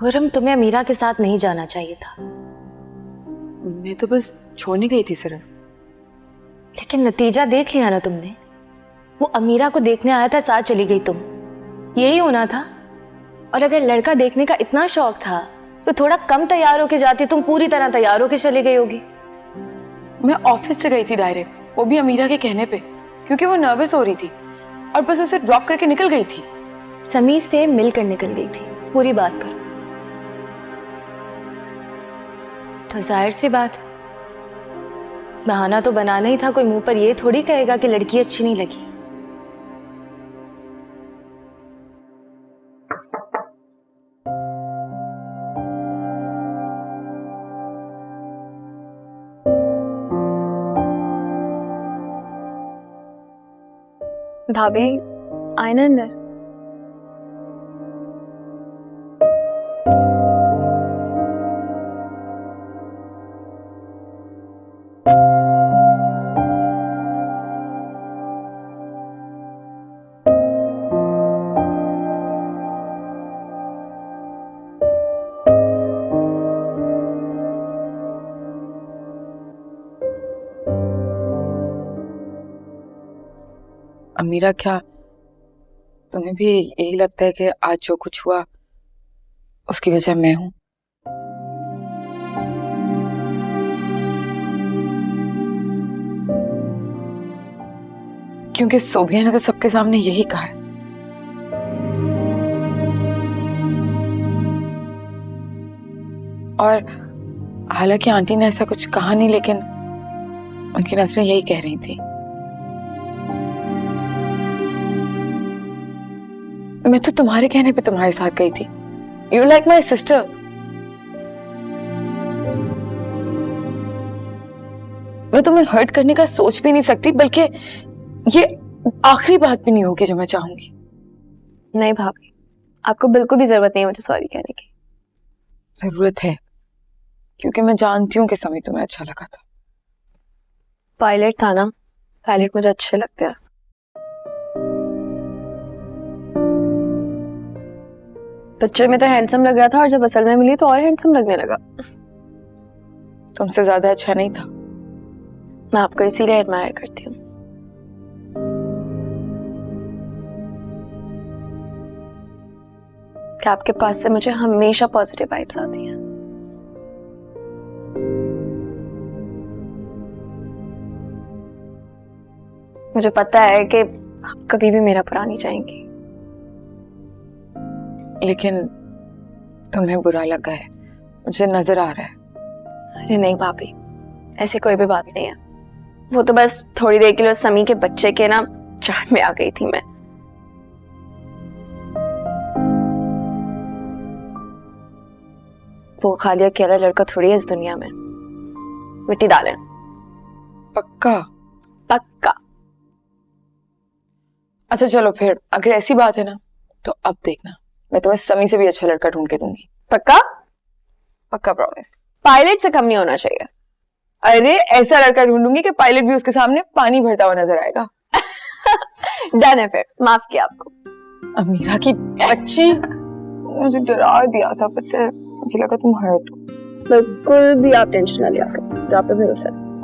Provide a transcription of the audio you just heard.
खुरम, तुम्हें अमीरा के साथ नहीं जाना चाहिए था। मैं तो बस छोड़ने गई थी सर। लेकिन नतीजा देख लिया ना तुमने। वो अमीरा को देखने आया था, साथ चली गई तुम। यही होना था। और अगर लड़का देखने का इतना शौक था तो थोड़ा कम तैयार होके जाती, तुम पूरी तरह तैयार होके चली गई होगी। मैं ऑफिस से गई थी डायरेक्ट, वो भी अमीरा के कहने पे, क्योंकि वो नर्वस हो रही थी और बस उसे ड्रॉप करके निकल गई थी। समीर से मिलकर निकल गई थी, पूरी बात करो। तो जाहिर सी बात, बहाना तो बनाना ही था। कोई मुंह पर ये थोड़ी कहेगा कि लड़की अच्छी नहीं लगी। भाभी आए ना अंदर। अमीरा, क्या तुम्हें भी यही लगता है कि आज जो कुछ हुआ उसकी वजह मैं हूं? क्योंकि सोबिया ने तो सबके सामने यही कहा है। और हालांकि आंटी ने ऐसा कुछ कहा नहीं, लेकिन उनकी नजरें यही कह रही थी। मैं तो तुम्हारे कहने पे तुम्हारे साथ गई थी। You like my sister. मैं तुम्हें हर्ट करने का सोच भी नहीं सकती, बल्कि ये आखिरी बात भी नहीं होगी जो मैं चाहूंगी। नहीं भाभी, आपको बिल्कुल भी जरूरत नहीं है मुझे सॉरी कहने की। जरूरत है, क्योंकि मैं जानती हूँ कि समय तुम्हें अच्छा लगा था। पायलट था ना, पायलट मुझे अच्छे लगते हैं। पिक्चर में तो हैंडसम लग रहा था और जब असल में मिली तो और हैंडसम लगने लगा। तुमसे ज्यादा अच्छा नहीं था। मैं आपको इसीलिए एडमायर करती हूँ। कि आपके पास से मुझे हमेशा पॉजिटिव वाइब्स आती हैं। मुझे पता है कि आप कभी भी मेरा बुरा नहीं चाहेंगी। लेकिन तुम्हें बुरा लगा है, मुझे नजर आ रहा है। अरे नहीं भाभी, ऐसी कोई भी बात नहीं है। वो तो बस थोड़ी देर के लिए समी के बच्चे के ना चाट में आ गई थी मैं। वो खाली अकेला लड़का थोड़ी है इस दुनिया में। मिट्टी डालें। पक्का? पक्का। अच्छा चलो फिर, अगर ऐसी बात है ना तो अब देखना, मैं तुम्हें समी से भी अच्छा लड़का ढूंढ के दूंगी। पक्का? पक्का प्रॉमिस। पायलट से कम नहीं होना चाहिए। अरे ऐसा लड़का ढूंढूंगी कि पायलट भी उसके सामने पानी भरता हुआ नजर आएगा। डन है फिर, माफ किया आपको। अमीरा की बच्ची, मुझे डरा दिया था, पता है? मुझे लगा तुम हर्ट हो। बिल्कुल भी आप टेंशन ना लिया करो, जो आप पे भरोसा है।